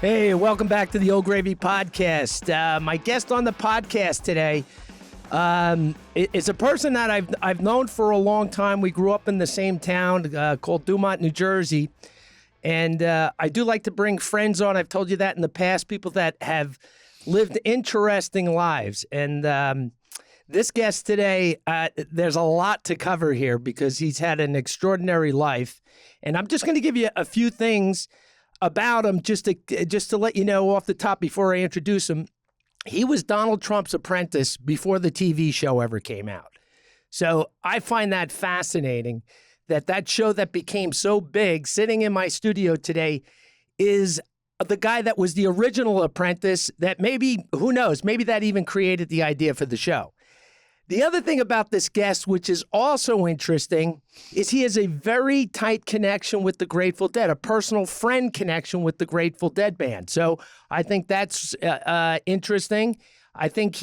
Hey, welcome back to the Old Gravy Podcast. My guest on the podcast today is a person that I've known for a long time. We grew up in the same town called Dumont, New Jersey. And I do like to bring friends on. I've told you that in the past, people that have lived interesting lives. And this guest today, there's a lot to cover here because he's had an extraordinary life. And I'm just going to give you a few things about him just to let you know off the top before I introduce him. He was Donald Trump's apprentice before the TV show ever came out. So I find that fascinating that show that became so big, sitting in my studio today, is the guy that was the original apprentice that maybe, who knows, maybe that even created the idea for the show. The other thing about this guest, which is also interesting, is he has a very tight connection with the Grateful Dead, a personal friend connection with the Grateful Dead band. So I think that's interesting. I think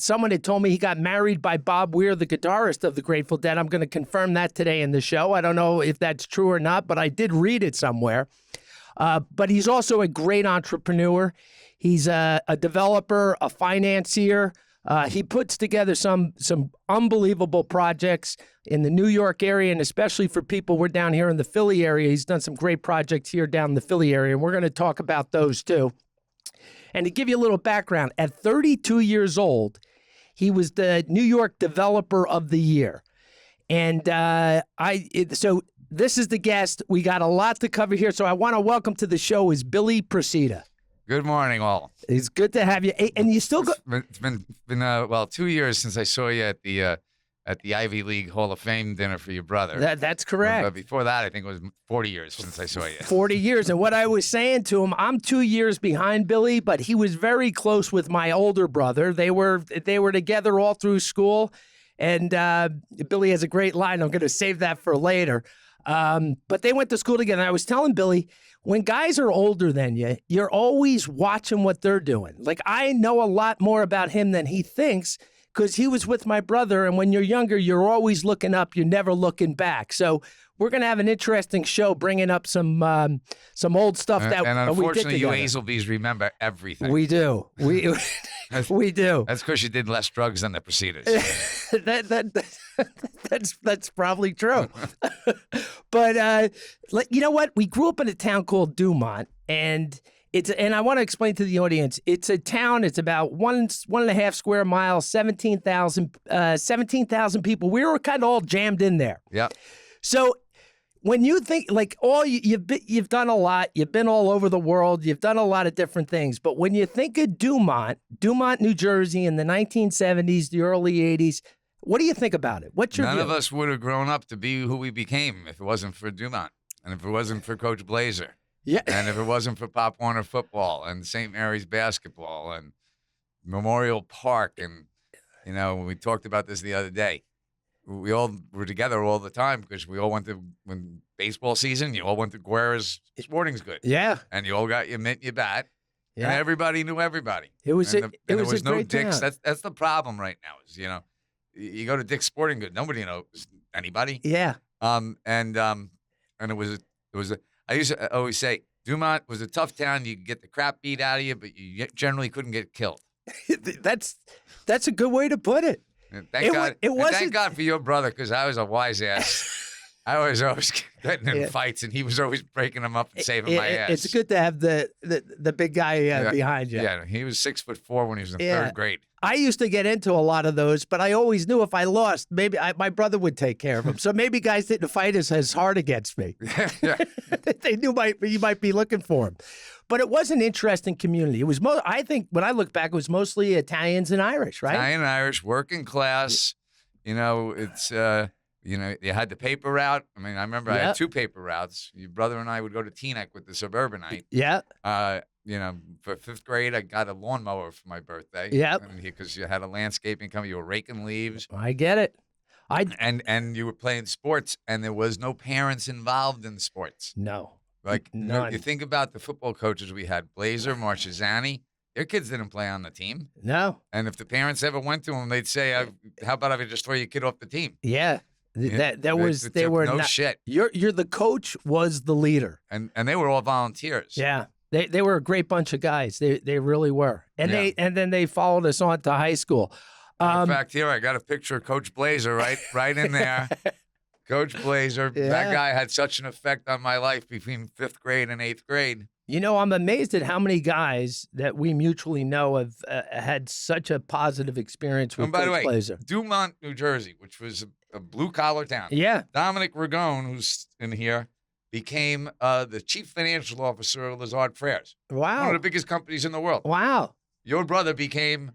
someone had told me he got married by Bob Wier, the guitarist of the Grateful Dead. I'm going to confirm that today in the show. I don't know if that's true or not, but I did read it somewhere. But he's also a great entrepreneur. He's a developer, a financier. He puts together some unbelievable projects in the New York area, and especially for people, we're down here in the Philly area. He's done some great projects here down in the Philly area, and we're going to talk about those too. And to give you a little background, at 32 years old, he was the New York Developer of the Year. And so this is the guest. We got a lot to cover here, so I want to welcome to the show is Billy Procida. Good morning, all. It's good to have you. And you still go. It's been 2 years since I saw you at the Ivy League Hall of Fame dinner for your brother. That's correct. But before that, I think it was 40 years since I saw you. 40 years. And what I was saying to him, I'm 2 years behind Billy, but he was very close with my older brother. They were together all through school. And Billy has a great line. I'm going to save that for later. But they went to school together. And I was telling Billy, when guys are older than you, you're always watching what they're doing. Like, I know a lot more about him than he thinks because he was with my brother. And when you're younger, you're always looking up. You're never looking back. So we're going to have an interesting show bringing up some old stuff that we did together. And unfortunately, you Hazelbees remember everything. We do. We do. That's because you did less drugs than the Procidas. That's probably true. But you know what? We grew up in a town called Dumont, and I want to explain to the audience. It's a town. It's about 1.5 square miles, 17,000 people. We were kind of all jammed in there. Yeah. So when you think like you've done a lot, you've been all over the world, you've done a lot of different things. But when you think of Dumont, New Jersey in the 1970s, the early 80s, what do you think about it? What's your None view? of us would have grown up to be who we became if it wasn't for Dumont and if it wasn't for Coach Blazer. Yeah. And if it wasn't for Pop Warner football and St. Mary's basketball and Memorial Park. And, when we talked about this the other day, we all were together all the time because we all went to, when baseball season, you all went to Guerra's Sporting's Good. Yeah. And you all got your mitt, your bat. Yeah. And everybody knew everybody. It was there was no great Dick's. town. That's the problem right now is, you go to Dick's Sporting Good, nobody knows anybody. Yeah. And it was I used to always say, Dumont was a tough town. You could get the crap beat out of you, but you generally couldn't get killed. That's a good way to put it. And thank God for your brother, because I was a wise ass. I was always getting in fights, and he was always breaking them up and saving my ass. It's good to have the big guy behind you. Yeah, he was 6'4" when he was in third grade. I used to get into a lot of those, but I always knew if I lost, maybe my brother would take care of him. So maybe guys didn't fight as hard against me. Yeah. They knew you might be looking for him. But it was an interesting community. It was I think when I look back, it was mostly Italians and Irish, right? Italian and Irish, working class. It's you had the paper route. I mean, I remember I had 2 paper routes. Your brother and I would go to Teaneck with the Suburbanite. Yeah. For 5th grade, I got a lawnmower for my birthday. Yep. Because you had a landscaping company, you were raking leaves. I get it. And you were playing sports, and there was no parents involved in sports. No. Like, none. You think about the football coaches we had, Blazer, Marchesani, their kids didn't play on the team. No. And if the parents ever went to them, they'd say, how about if I just throw your kid off the team? Yeah. They were no not, shit. You're the coach was the leader. And they were all volunteers. Yeah. They were a great bunch of guys. They really were. And then they followed us on to high school. In fact, here I got a picture of Coach Blazer right in there. Coach Blazer. Yeah. That guy had such an effect on my life between 5th grade and 8th grade. You know, I'm amazed at how many guys that we mutually know have had such a positive experience with Coach Blazer. Dumont, New Jersey, which was a blue-collar town. Yeah. Dominic Ragone, who's in here, became the chief financial officer of Lazard Frères. Wow. One of the biggest companies in the world. Wow. Your brother became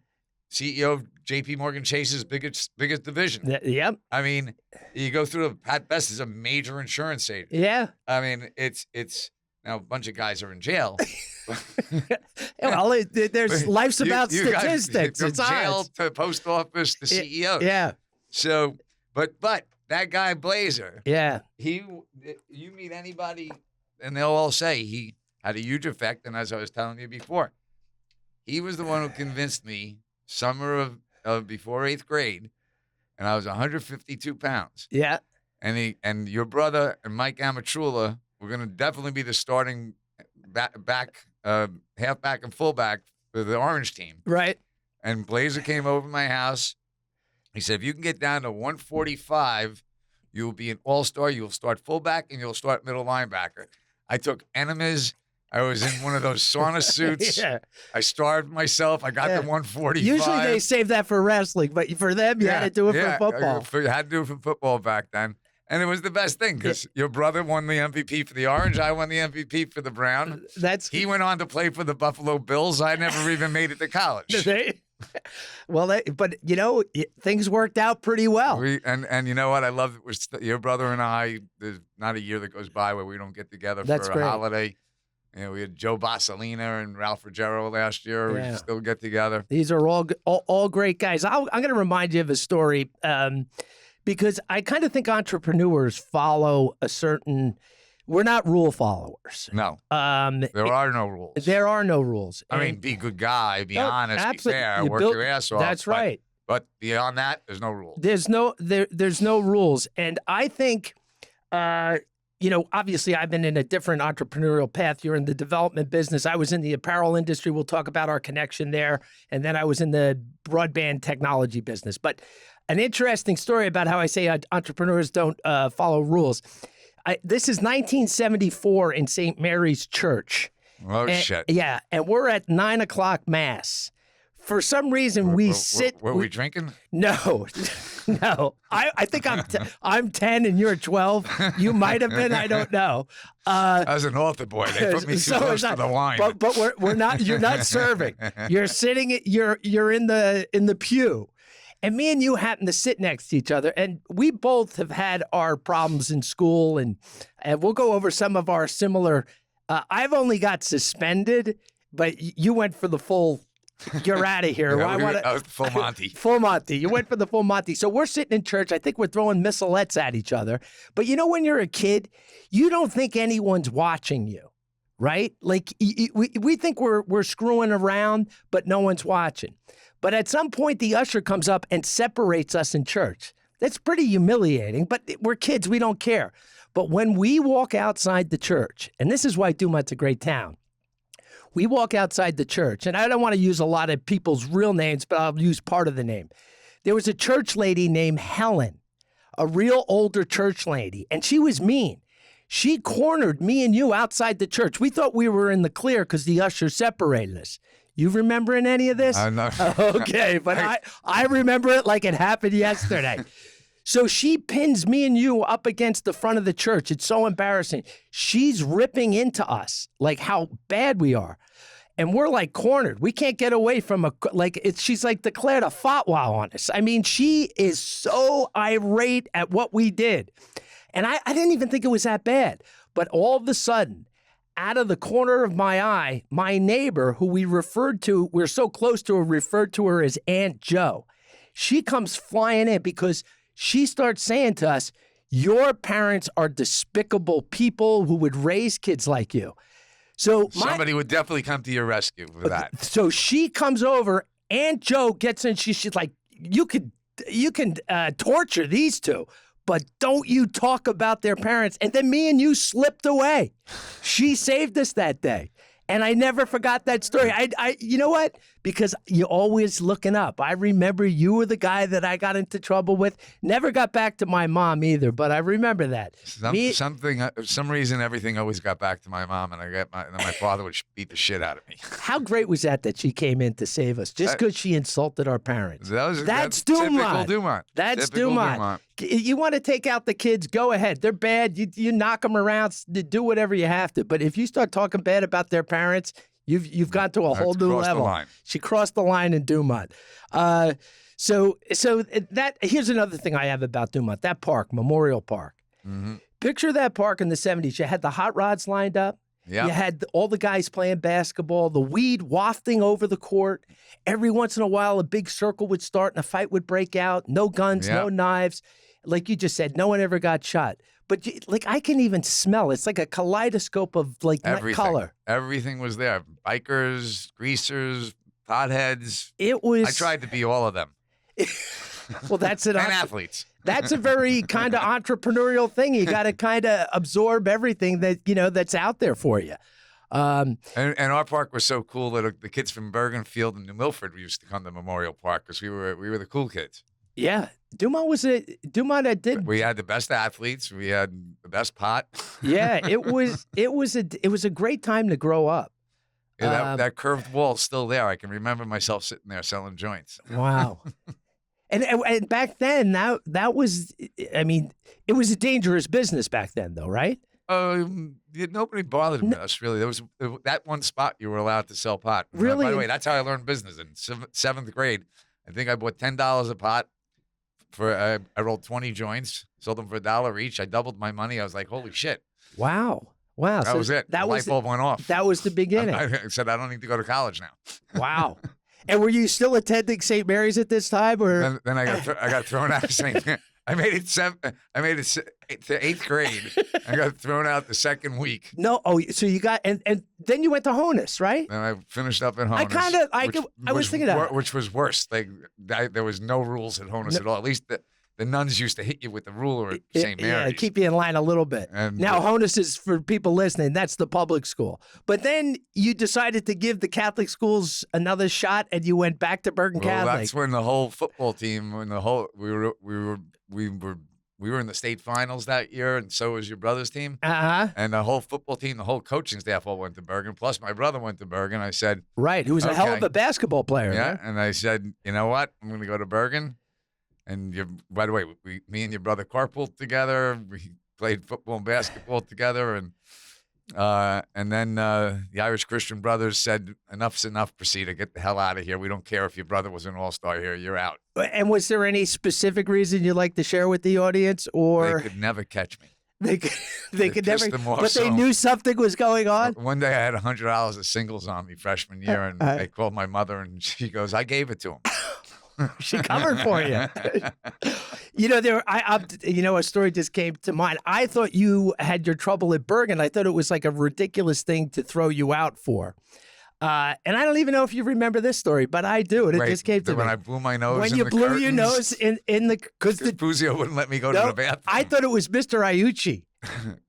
CEO of J.P. Morgan Chase's biggest division. Yep. I mean, you go through Pat Best is a major insurance agent. Yeah. I mean, it's now a bunch of guys are in jail. Well, there's life's about statistics. From it's jail odds. to post office to CEO. Yeah. So, but that guy Blazer. Yeah. You meet anybody, and they'll all say he had a huge effect. And as I was telling you before, he was the one who convinced me summer of before 8th grade, and I was 152 pounds. Yeah. And your brother and Mike Amatrula were going to definitely be the starting halfback and fullback for the Orange team. Right. And Blazer came over to my house. He said, if you can get down to 145, you'll be an all-star. You'll start fullback and you'll start middle linebacker. I took enemas. I was in one of those sauna suits. Yeah. I starved myself. I got to 145. Usually they save that for wrestling, but for them, you had to do it for football. You had to do it for football back then. And it was the best thing because your brother won the MVP for the Orange. I won the MVP for the Brown. He went on to play for the Buffalo Bills. I never even made it to college. But you know, things worked out pretty well. And you know what? I love it. Your brother and I, there's not a year that goes by where we don't get together for a holiday. You know, we had Joe Bassalina and Ralph Ruggiero last year. We still get together. These are all great guys. I'm going to remind you of a story because I kind of think entrepreneurs follow a certain. We're not rule followers. No. There are no rules. There are no rules. I mean, be a good guy, be honest, be fair, work your ass off. That's right. But beyond that, there's no rules. There's no rules. And I think, you know, obviously I've been in a different entrepreneurial path. You're in the development business. I was in the apparel industry. We'll talk about our connection there. And then I was in the broadband technology business. But an interesting story about how I say entrepreneurs don't follow rules. This is 1974 in St. Mary's Church. Oh, shit. Yeah, and we're at 9 o'clock Mass. For some reason, Were we drinking? No, no. I think I'm 10 and you're 12. You might have been. I don't know. As an altar boy, they put me too close to the wine. But we're not. You're not serving. You're sitting. You're in the pew. And me and you happen to sit next to each other, and we both have had our problems in school, and we'll go over some of our similar. I've only got suspended, but you went for the full. You're out of here. I was full Monty. Full Monty. You went for the full Monty. So we're sitting in church. I think we're throwing missilettes at each other. But you know, when you're a kid, you don't think anyone's watching you, right? Like we think we're screwing around, but no one's watching. But at some point, the usher comes up and separates us in church. That's pretty humiliating, but we're kids. We don't care. But when we walk outside the church, and this is why Dumont's a great town, we walk outside the church, and I don't want to use a lot of people's real names, but I'll use part of the name. There was a church lady named Helen, a real older church lady, and she was mean. She cornered me and you outside the church. We thought we were in the clear because the usher separated us. You remembering any of this? No. Okay, but I remember it like it happened yesterday. So she pins me and you up against the front of the church. It's so embarrassing. She's ripping into us, like how bad we are. And we're like cornered. We can't get away from she's like declared a fatwa on us. I mean, she is so irate at what we did. And I didn't even think it was that bad. But all of a sudden, out of the corner of my eye, my neighbor, who we're so close to her, referred to her as Aunt Joe. She comes flying in because she starts saying to us, your parents are despicable people who would raise kids like you. So somebody would definitely come to your rescue for that. So she comes over, Aunt Joe gets in, she's like, you can torture these two, but don't you talk about their parents. And then me and you slipped away. She saved us that day. And I never forgot that story. You know what? Because you're always looking up. I remember you were the guy that I got into trouble with. Never got back to my mom either, but I remember that. Some reason, everything always got back to my mom, and then my father would beat the shit out of me. How great was that she came in to save us just because she insulted our parents? That's Dumont. Typical Dumont. That's typical Dumont. You want to take out the kids, go ahead. They're bad. You knock them around, do whatever you have to. But if you start talking bad about their parents, you've gone to a whole new level. She crossed the line in Dumont. So that here's another thing I have about Dumont. That park, Memorial Park. Mm-hmm. Picture that park in the 70s. You had the hot rods lined up. Yeah. You had all the guys playing basketball, the weed wafting over the court. Every once in a while, a big circle would start and a fight would break out. No guns, no knives. Like you just said, no one ever got shot. But I can even smell. It's like a kaleidoscope of color. Everything was there. Bikers, greasers, potheads. I tried to be all of them. Well, that's it. And athletes. That's a very kind of entrepreneurial thing. You got to kind of absorb everything that's out there for you. And our park was so cool that the kids from Bergenfield and New Milford used to come to Memorial Park because we were the cool kids. Yeah, Dumont that did. We had the best athletes. We had the best pot. Yeah, it was a great time to grow up. Yeah, that curved wall's still there. I can remember myself sitting there selling joints. Wow. And back then, that was, I mean, it was a dangerous business back then, though, right? Nobody bothered us, really. There was that one spot you were allowed to sell pot. Really? By the way, that's how I learned business in seventh grade. I think I bought $10 a pot. I rolled 20 joints, sold them for $1 each. I doubled my money. I was like, holy shit. Wow. That was it. The light bulb went off. That was the beginning. I said, I don't need to go to college now. Wow. And were you still attending St. Mary's at this time, or then I got thrown out of St. Mary's. I made it to 8th grade. I got thrown out the second week. No, so you got and then you went to Honus, right? And I finished up at Honus. I was thinking that, which was worse. There was no rules at Honus at all. At least the nuns used to hit you with the ruler at St. Mary's. Yeah, keep you in line a little bit. And now, Honus is, for people listening, that's the public school. But then you decided to give the Catholic schools another shot, and you went back to Bergen Catholic. That's when the whole football team, we were in the state finals that year, and so was your brother's team. Uh-huh. And the whole football team, the whole coaching staff all went to Bergen. Plus, my brother went to Bergen. I said, right, who was a hell of a basketball player. Yeah, right? And I said, you know what? I'm going to go to Bergen. And by the way, me and your brother carpooled together. We played football and basketball together, and then the Irish Christian Brothers said, "Enough's enough, Procida. Get the hell out of here. We don't care if your brother was an all-star here. You're out." And was there any specific reason you'd like to share with the audience, or they could never catch me? They could never, but they so knew something was going on. One day I had $100 of singles on me freshman year, and I called my mother, and she goes, "I gave it to him." She covered for you. A story just came to mind. I thought you had your trouble at Bergen. I thought it was like a ridiculous thing to throw you out for. And I don't even know if you remember this story, but I do. And it just came to me. When I blew my nose when you blew your nose in the because Fuzio wouldn't let me go to the bathroom. I thought it was Mr. Iucci.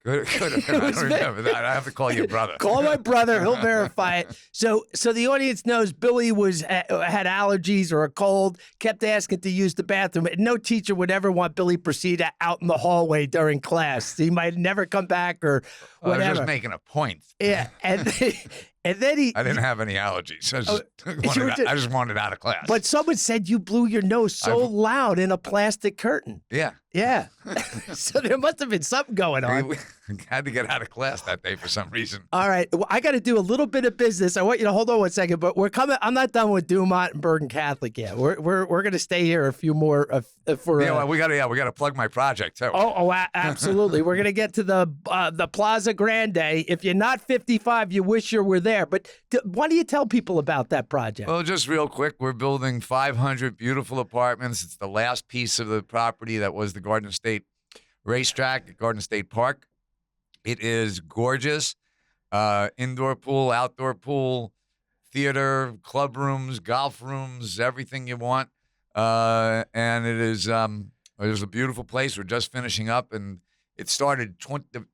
Could have been. I don't remember that. I have to call your brother. Call my brother. He'll verify it. So the audience knows Billy had allergies or a cold, kept asking to use the bathroom. And no teacher would ever want Billy Procida out in the hallway during class. He might never come back or whatever. I was just making a point. Yeah. And then I didn't have any allergies. I just wanted out of class. But someone said you blew your nose so loud in a plastic curtain. Yeah. Yeah. So there must have been something going on. We had to get out of class that day for some reason. All right. Well, I got to do a little bit of business. I want you to hold on one second, but we're coming. I'm not done with Dumont and Bergen Catholic yet. We're going to stay here a few more we got to plug my project too. Absolutely. We're going to get to the Plaza Grande. If you're not 55, you wish you were there. But why do you tell people about that project? Well, just real quick, we're building 500 beautiful apartments. It's the last piece of the property that was the Garden State racetrack at Garden State Park. It is gorgeous. Indoor pool, outdoor pool, theater, club rooms, golf rooms, everything you want. And it is a beautiful place. We're just finishing up, and it started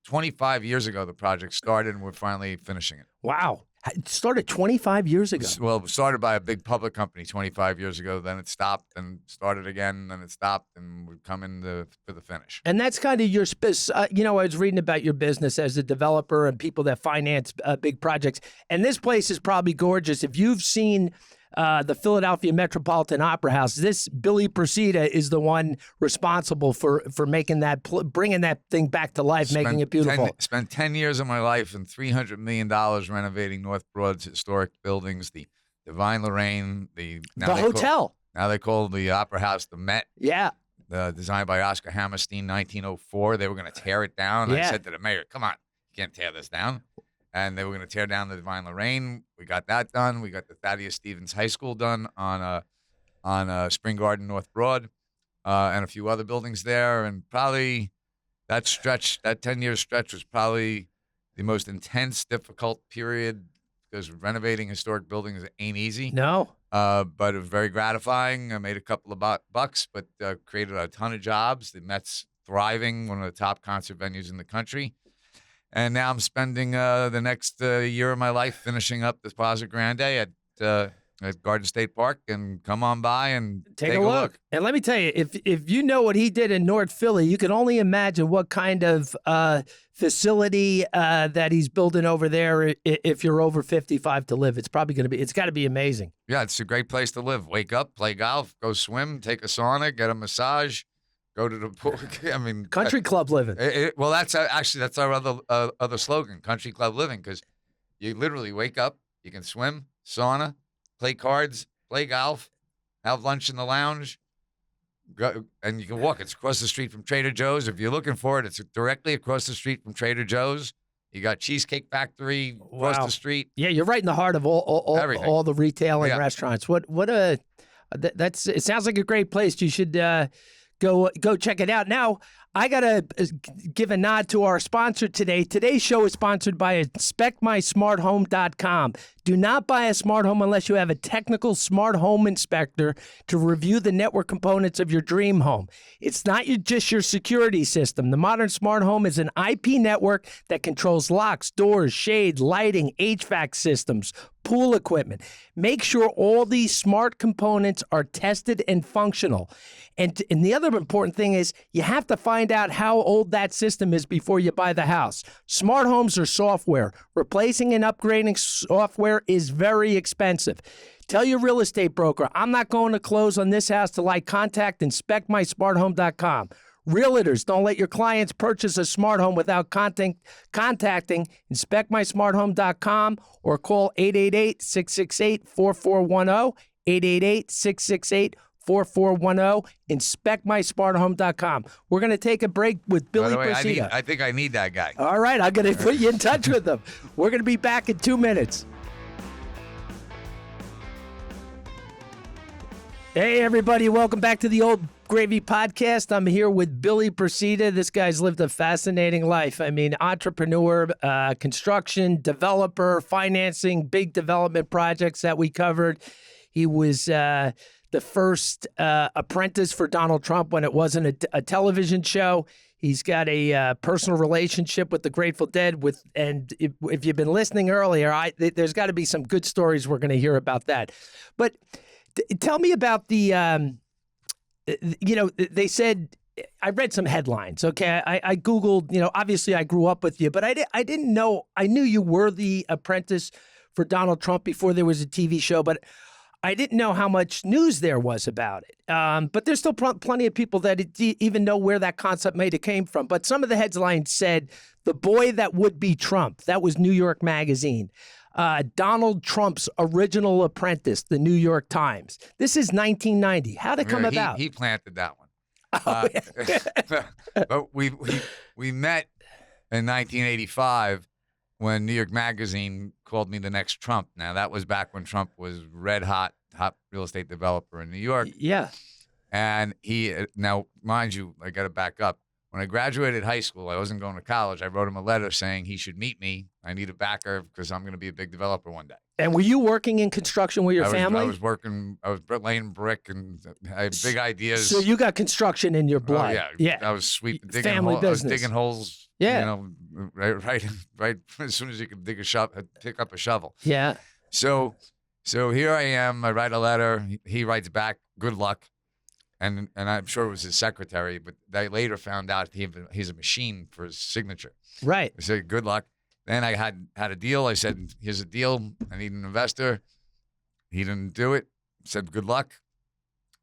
25 years ago. The project started, and we're finally finishing it. Wow. It started 25 years ago. Well, it started by a big public company 25 years ago. Then it stopped and started again. Then it stopped, and we're coming to the finish. And that's kind of your I was reading about your business as a developer and people that finance big projects. And this place is probably gorgeous. If you've seen the Philadelphia Metropolitan Opera House, this Billy Procida is the one responsible for making that, bringing that thing back to life, making it beautiful. Spent 10 years of my life and $300 million renovating North Broad's historic buildings, the Divine Lorraine, the hotel. Now they call the Opera House the Met. Yeah. Designed by Oscar Hammerstein, 1904. They were going to tear it down. Yeah. I said to the mayor, come on, you can't tear this down. And they were going to tear down the Divine Lorraine. We got that done. We got the Thaddeus Stevens High School done on Spring Garden, North Broad, and a few other buildings there. And probably that 10-year stretch was probably the most intense, difficult period because renovating historic buildings ain't easy. No. But it was very gratifying. I made a couple of bucks, but created a ton of jobs. The Met's thriving, one of the top concert venues in the country. And now I'm spending the next year of my life finishing up the Plaza Grande at Garden State Park, and come on by and take a look. And let me tell you, if you know what he did in North Philly, you can only imagine what kind of facility that he's building over there. If you're over 55 to live, it's got to be amazing. Yeah, it's a great place to live. Wake up, play golf, go swim, take a sauna, get a massage. Go to the pool. I mean, country club living. Well, that's our other slogan, country club living, because you literally wake up, you can swim, sauna, play cards, play golf, have lunch in the lounge, go, and you can walk. It's across the street from Trader Joe's. If you're looking for it, it's directly across the street from Trader Joe's. You got Cheesecake Factory across the street. Yeah, you're right in the heart of all the retail and restaurants. It sounds like a great place. You should Go check it out. Now, I got to give a nod to our sponsor today. Today's show is sponsored by InspectMySmartHome.com. Do not buy a smart home unless you have a technical smart home inspector to review the network components of your dream home. It's not just your security system. The modern smart home is an IP network that controls locks, doors, shades, lighting, HVAC systems, pool equipment. Make sure all these smart components are tested and functional. And the other important thing is you have to find out how old that system is before you buy the house. Smart homes are software. Replacing and upgrading software is very expensive. Tell your real estate broker, I'm not going to close on this house till I contact InspectMySmartHome.com. Realtors, don't let your clients purchase a smart home without contacting InspectMySmartHome.com or call 888-668-4410, 888-668-4410, InspectMySmartHome.com. We're going to take a break with Billy Procida. I think I need that guy. All right, I'm going to put you in touch with him. We're going to be back in 2 minutes. Hey, everybody. Welcome back to the Old Gravy Podcast. I'm here with Billy Procida. This guy's lived a fascinating life. I mean, entrepreneur, construction, developer, financing, big development projects that we covered. He was the first apprentice for Donald Trump when it wasn't a television show. He's got a personal relationship with the Grateful Dead. And if you've been listening earlier, there's got to be some good stories we're going to hear about that. But tell me about the, they said, I read some headlines, okay? I Googled, obviously I grew up with you, but I didn't know, I knew you were the apprentice for Donald Trump before there was a TV show, but I didn't know how much news there was about it. But there's still plenty of people that even know where that concept might have came from. But some of the headlines said, "The boy that would be Trump." That was New York Magazine. Donald Trump's original apprentice, the New York Times. This is 1990. How'd it come about? He planted that one. Oh, but we met in 1985 when New York Magazine called me the next Trump. Now, that was back when Trump was red hot, top real estate developer in New York. Yeah. And now, mind you, I got to back up. When I graduated high school, I wasn't going to college. I wrote him a letter saying he should meet me. I need a backer because I'm going to be a big developer one day. And were you working in construction with your family? I was working. I was laying brick, and I had big ideas. So you got construction in your blood. Oh, yeah. I was sweeping, digging Family holes. I business. was digging holes. Yeah. You know, right. As soon as you could dig a shovel, pick up a shovel. Yeah. So here I am. I write a letter. He writes back, "Good luck," and I'm sure it was his secretary, but I later found out he's a machine for his signature. Right. I said, "Good luck." Then I had a deal. I said, "Here's a deal. I need an investor." He didn't do it. Said, "Good luck."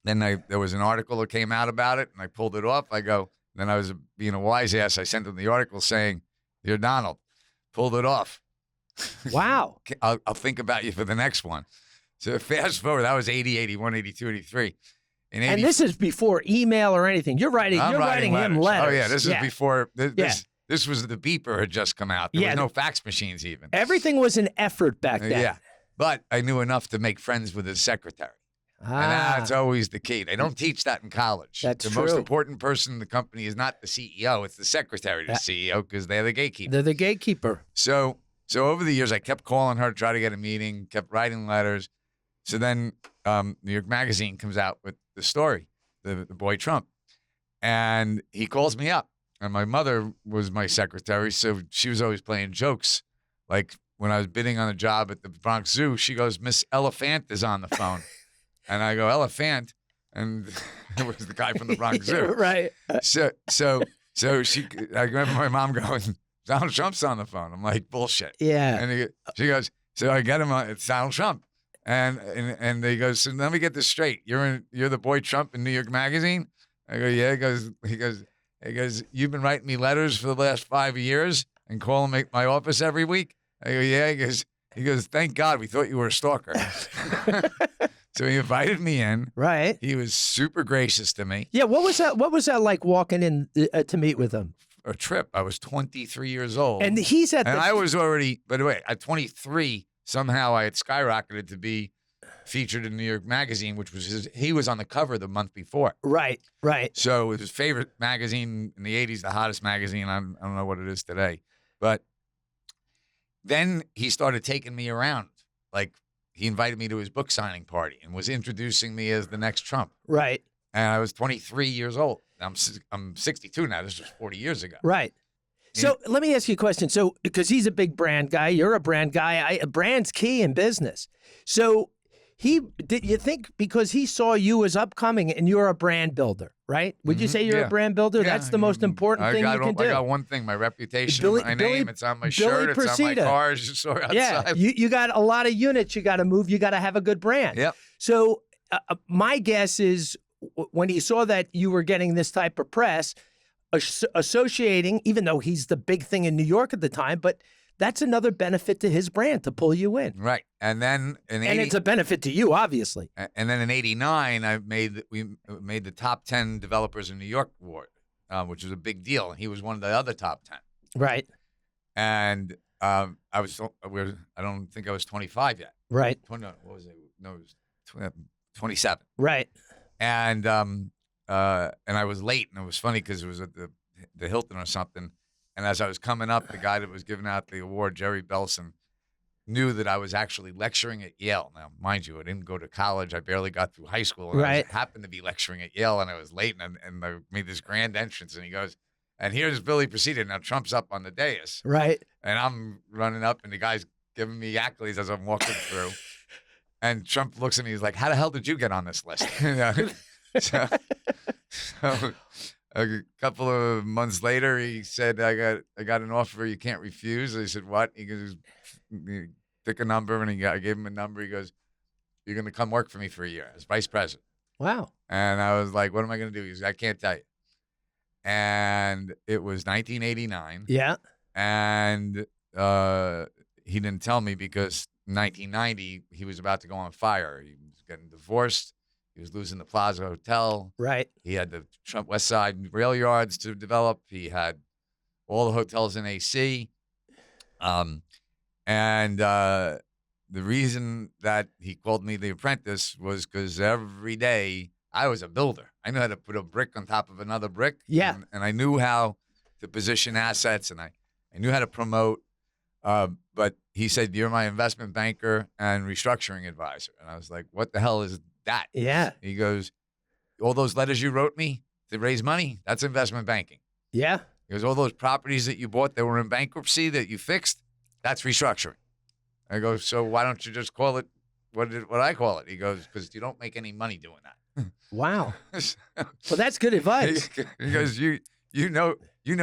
Then there was an article that came out about it, and I pulled it off. Then I was being a wise ass. I sent him the article saying, "Dear Donald, pulled it off. Wow. I'll think about you for the next one." So fast forward, that was 80, 81, 82, 83. And this is before email or anything. You're writing him letters. Oh, yeah. This is before. This was the beeper had just come out. There was no fax machines even. Everything was an effort back then. Yeah. But I knew enough to make friends with his secretary. And that's always the key. They don't teach that in college. That's the true. most important person in the company is not the CEO. It's the secretary to the CEO because they're the gatekeeper. They're the gatekeeper. So over the years, I kept calling her to try to get a meeting, kept writing letters. So then New York Magazine comes out with the story, the boy Trump. And he calls me up. And my mother was my secretary, so she was always playing jokes. Like when I was bidding on a job at the Bronx Zoo, she goes, "Miss Elephant is on the phone." And I go, "Elephant?" And it was the guy from the Bronx Zoo. Right. So I remember my mom going, "Donald Trump's on the phone." I'm like, "Bullshit." Yeah. And she goes, so I get him on, it's Donald Trump. And they go, "So let me get this straight. You're the boy Trump in New York Magazine?" I go, "Yeah." He goes, "You've been writing me letters for the last 5 years and calling my office every week?" I go, "Yeah." He goes, "Thank God, we thought you were a stalker." So he invited me in. Right. He was super gracious to me. Yeah. What was that like walking in to meet with him? A trip. I was 23 years old. And I was already, by the way, at 23, somehow I had skyrocketed to be featured in New York Magazine, which was he was on the cover the month before. Right. So it was his favorite magazine in the 80s, the hottest magazine. I don't know what it is today. But then he started taking me around. Like he invited me to his book signing party and was introducing me as the next Trump. Right. And I was 23 years old. I'm 62 now. This was 40 years ago. Right. So let me ask you a question. So because he's a big brand guy, you're a brand guy. Brand's key in business. So did you think because he saw you as upcoming and you're a brand builder, right? Would you say you're a brand builder? Yeah. That's the most important thing you can do. I got one thing, my reputation, my name, it's on my shirt, it's on my car, as you saw outside. Yeah, you got a lot of units you got to move. You got to have a good brand. Yep. So my guess is when he saw that you were getting this type of press, associating, even though he's the big thing in New York at the time, but that's another benefit to his brand to pull you in. Right. And then it's a benefit to you, obviously. And then in 89, we made the top 10 developers in New York award, which was a big deal. And he was one of the other top 10. Right. And I don't think I was 25 yet. Right. What was it? No, it was 27. Right. And I was late, and it was funny because it was at the Hilton or something. And as I was coming up, the guy that was giving out the award, Jerry Belson, knew that I was actually lecturing at Yale. Now, mind you, I didn't go to college. I barely got through high school. And I happened to be lecturing at Yale, and I was late, and I made this grand entrance. And he goes, "And here's Billy Procida. Now, Trump's up on the dais." Right. And I'm running up, and the guy's giving me accolades as I'm walking through. And Trump looks at me. He's like, "How the hell did you get on this list?" So a couple of months later, he said, I got an offer you can't refuse." I said, "What?" He goes, "Pick a number," and I gave him a number. He goes, "You're going to come work for me for a year as vice president." Wow. And I was like, "What am I going to do?" He goes, "I can't tell you." And it was 1989. Yeah. And he didn't tell me because in 1990, he was about to go on fire. He was getting divorced. He was losing the Plaza Hotel. Right. He had the Trump West Side rail yards to develop. He had all the hotels in AC. And the reason that he called me the Apprentice was because every day I was a builder. I knew how to put a brick on top of another brick. Yeah. And I knew how to position assets, and I knew how to promote. But he said, "You're my investment banker and restructuring advisor." And I was like, "What the hell is that?" Yeah. He goes, "All those letters you wrote me to raise money, that's investment banking." Yeah. He goes, "All those properties that you bought that were in bankruptcy that you fixed, that's restructuring." I go, "So why don't you just call it what I call it?" He goes, "Because you don't make any money doing that." Wow. Well, that's good advice. He goes, you know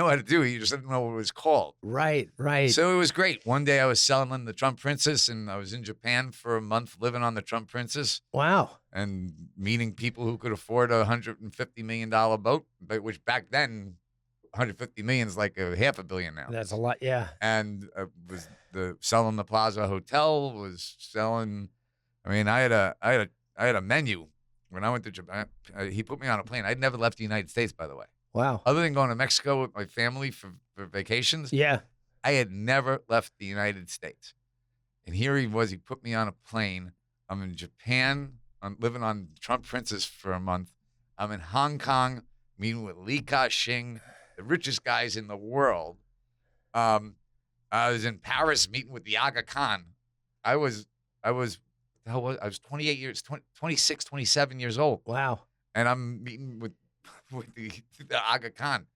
how to do it. You just didn't know what it was called." Right. Right. So it was great. One day I was selling the Trump Princess, and I was in Japan for a month living on the Trump Princess Wow. and meeting people who could afford a $150 million boat, but which back then, 150 million is like a $500 million now. That's a lot. Yeah. And was selling the Plaza Hotel, was selling. I mean, I had a menu when I went to Japan. He put me on a plane. I'd never left the United States, by the way. Wow. Other than going to Mexico with my family for vacations, Yeah. I had never left the United States. And here he was. He put me on a plane. I'm in Japan. I'm living on Trump Princess for a month. I'm in Hong Kong meeting with Li Ka-shing, the richest guys in the world. I was in Paris meeting with the Aga Khan. I was 28 years, 26, 27 years old. Wow. And I'm meeting with the Aga Khan.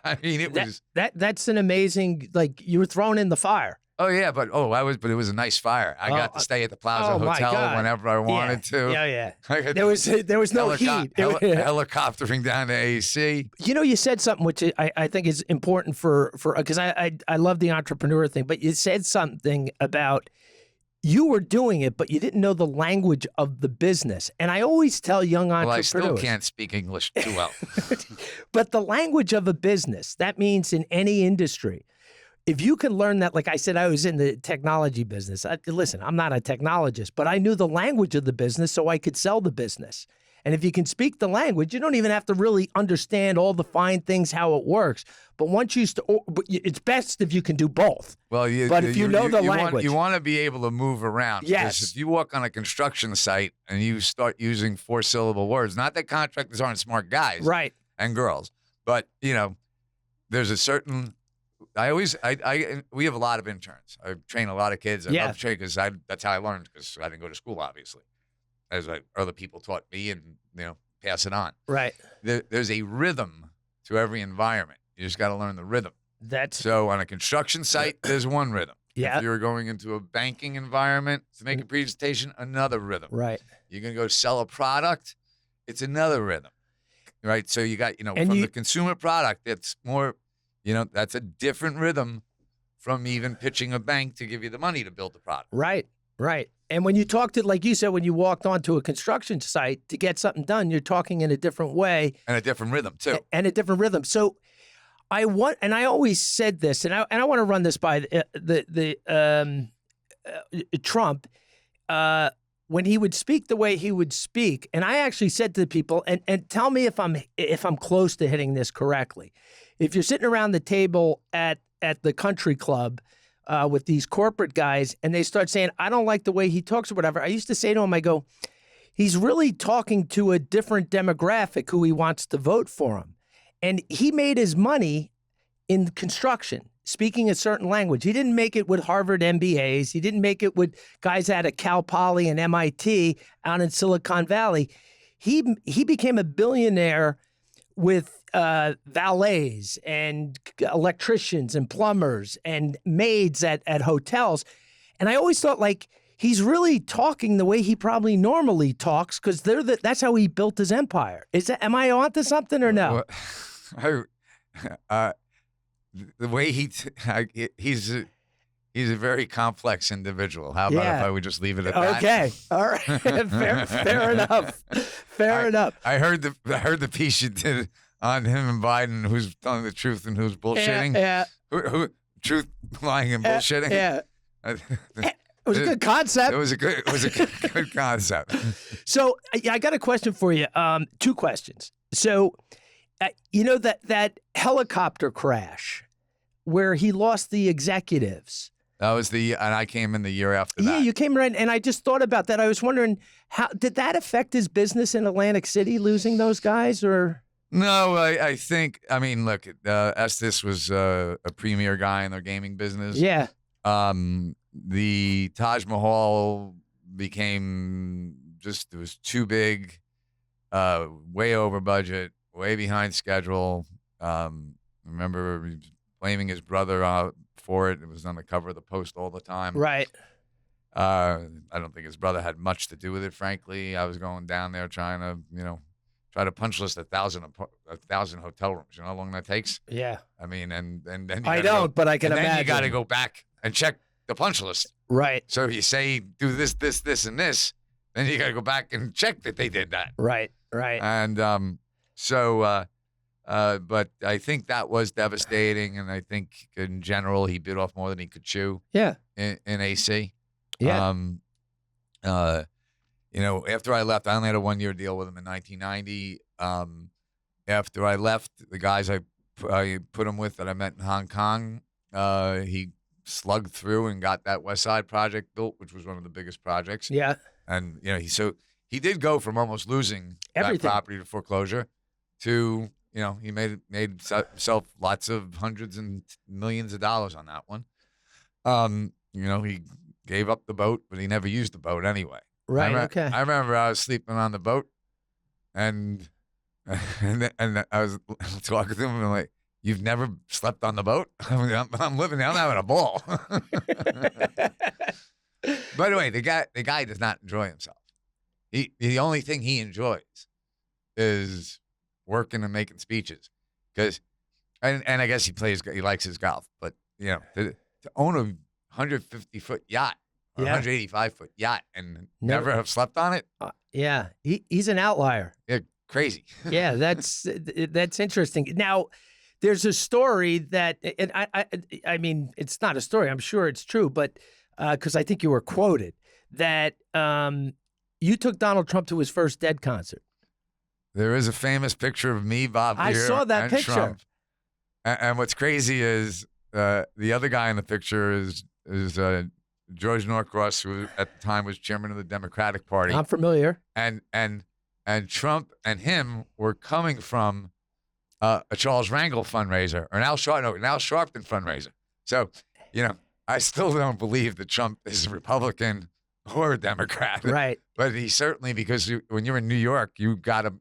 I mean, That's an amazing, like, you were thrown in the fire. Oh yeah, but it was a nice fire. I got to stay at the Plaza Hotel whenever I wanted to. Yeah, yeah. There was no heat. Helicoptering down to AC. You know, you said something which I think is important for because I love the entrepreneur thing, but you said something about you were doing it, but you didn't know the language of the business. And I always tell young entrepreneurs. Well, I still can't speak English too well. But the language of a business, that means in any industry, if you can learn that, like I said, I was in the technology business. Listen, I'm not a technologist, but I knew the language of the business so I could sell the business. And if you can speak the language, you don't even have to really understand all the fine things, how it works. But once it's best if you can do both. Well, but if you know the language. You want to be able to move around. Yes. Because if you walk on a construction site and you start using 4-syllable words, not that contractors aren't smart guys. Right. And girls. But, there's a certain... we have a lot of interns. I train a lot of kids. I love training because that's how I learned, because I didn't go to school, obviously. As other people taught me and, pass it on. Right. There's a rhythm to every environment. You just got to learn the rhythm. So on a construction site, there's one rhythm. Yeah. If you're going into a banking environment to make a presentation, another rhythm. Right. You're going to go sell a product, it's another rhythm. Right. So you got, from the consumer product, it's more, that's a different rhythm from even pitching a bank to give you the money to build the product. Right. Right. And when you talked to, like you said, when you walked onto a construction site to get something done, you're talking in a different way. And a different rhythm, too. And a different rhythm. So I always said this, and I want to run this by Trump, when he would speak the way he would speak. And I actually said to people, and tell me if I'm close to hitting this correctly. If you're sitting around the table at the country club, with these corporate guys, and they start saying, I don't like the way he talks or whatever, I used to say to him, I go, he's really talking to a different demographic who he wants to vote for him. And he made his money in construction, speaking a certain language. He didn't make it with Harvard MBAs. He didn't make it with guys out of Cal Poly and MIT out in Silicon Valley. He became a billionaire with valets and electricians and plumbers and maids at hotels. And I always thought, like, he's really talking the way he probably normally talks, because that's how he built his empire. Am I onto something or no? The way he's a very complex individual. How about if I would just leave it at that? Okay. All right. Fair enough. Fair enough. I heard the piece you did on him and Biden, who's telling the truth and who's bullshitting. Yeah. Who truth, lying, and bullshitting. Yeah. It was a good concept. It was a good concept. So I got a question for you. 2 questions. So, that helicopter crash where he lost the executives. That was and I came in the year after that. Yeah, you came right, and I just thought about that. I was wondering, how did that affect his business in Atlantic City, losing those guys, or? No, I think, look, Estes was a premier guy in their gaming business. Yeah. the Taj Mahal became it was too big, way over budget, way behind schedule. Remember blaming his brother for it. It was on the cover of the Post all the time. Right. I don't think his brother had much to do with it, frankly. I was going down there trying to, try to punch list 1,000 hotel rooms. You know how long that takes? Yeah. I mean, and then I don't, but I can imagine. Then you got to go back and check the punch list. Right. So if you say do this, this, this, and this, then you got to go back and check that they did that. Right. Right. And but I think that was devastating, and I think in general he bit off more than he could chew. Yeah. In AC. Yeah. After I left, I only had a 1-year deal with him in 1990. After I left, the guys I put him with that I met in Hong Kong, he slugged through and got that West Side project built, which was one of the biggest projects. Yeah. And he did go from almost losing everything, that property to foreclosure to he made himself lots of hundreds and millions of dollars on that one. He gave up the boat, but he never used the boat anyway. Right. Okay. I remember I was sleeping on the boat, and I was talking to him, and I'm like, "You've never slept on the boat? I'm living there. I'm having a ball." By the way, the guy does not enjoy himself. The only thing he enjoys is working and making speeches, and I guess he likes his golf, but to own a 150-foot yacht or 185-foot yacht and never have slept on it. Yeah, he's an outlier. Yeah, crazy. Yeah, that's interesting. Now, there's a story that, and I mean, it's not a story. I'm sure it's true, but because I think you were quoted that you took Donald Trump to his first Dead concert. There is a famous picture of me, Bob Wier, I saw that and picture. Trump. And what's crazy is the other guy in the picture is George Norcross, who at the time was chairman of the Democratic Party. I'm familiar. And Trump and him were coming from a Charles Rangel fundraiser, or an Al Sharpton fundraiser. So, I still don't believe that Trump is a Republican or a Democrat. Right. But he certainly, because when you're in New York, you gotta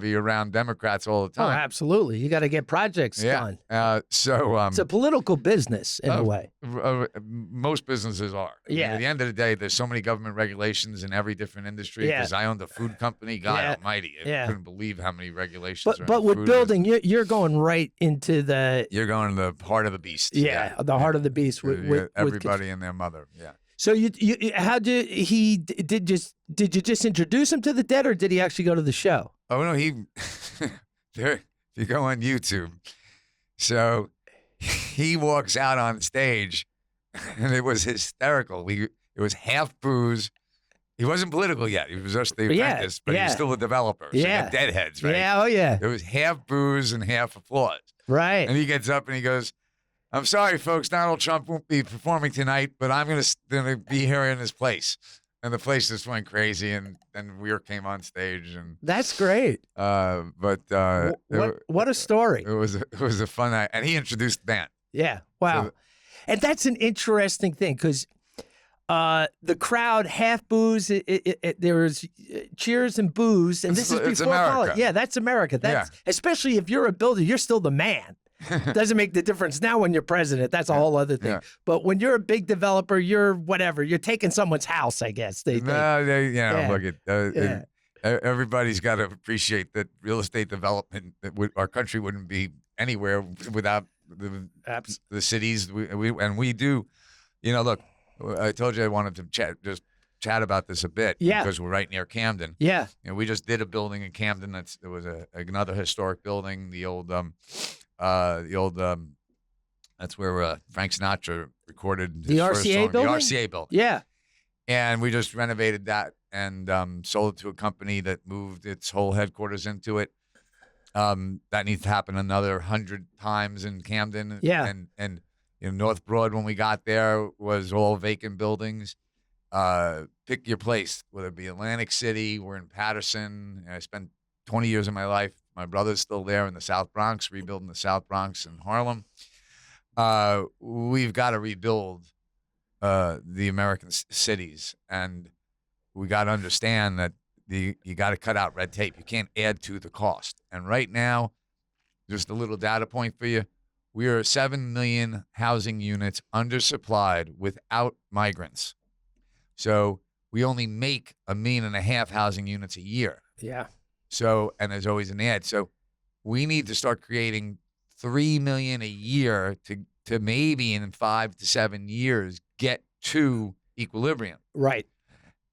be around Democrats all the time. Oh, absolutely. You got to get projects done. It's a political business in a way. Most businesses are. Yeah. I mean, at the end of the day, there's so many government regulations in every different industry. Yeah. Because I owned a food company. God Almighty, I couldn't believe how many regulations. But with building, you're going right into the. You're going to the heart of the beast. Yeah, the heart of the beast. With everybody and their mother. Yeah. So you did you just introduce him to the Dead, or did he actually go to the show? Oh no, if you go on YouTube, so he walks out on stage, and it was hysterical. It was half booze. He wasn't political yet. He was just the apprentice, but he was still a developer. So you got deadheads, right? Yeah, oh yeah. It was half booze and half applause. Right. And he gets up and he goes, "I'm sorry, folks. Donald Trump won't be performing tonight, but I'm gonna be here in his place." And the place just went crazy, and then Wier came on stage, and that's great. What a story! It was a fun night, and he introduced the band. Yeah, wow, and that's an interesting thing because the crowd half booze. There was cheers and booze, and this is before college. Yeah, that's America. That's especially if you're a builder, you're still the man. Doesn't make the difference now when you're president. That's a whole other thing. Yeah. But when you're a big developer, you're whatever. You're taking someone's house, I guess. Look at everybody's got to appreciate that real estate development. Our country wouldn't be anywhere without the cities. We do. Look, I told you I wanted to chat about this a bit. Yeah. Because we're right near Camden. Yeah. We just did a building in Camden. There was another historic building. The old. That's where Frank Sinatra recorded his first RCA song, building? the RCA building. Yeah. And we just renovated that and sold it to a company that moved its whole headquarters into it. That needs to happen another 100 times in Camden. Yeah. And North Broad, when we got there, was all vacant buildings. Pick your place, whether it be Atlantic City, we're in Paterson. I spent 20 years of my life. My brother's still there in the South Bronx, rebuilding the South Bronx in Harlem. We've got to rebuild the American cities, and we got to understand that you got to cut out red tape. You can't add to the cost. And right now, just a little data point for you, we are 7 million housing units undersupplied without migrants. So we only make 1.5 million housing units a year. Yeah. So, and there's always an ad. So we need to start creating 3 million a year to maybe in 5 to 7 years get to equilibrium. Right.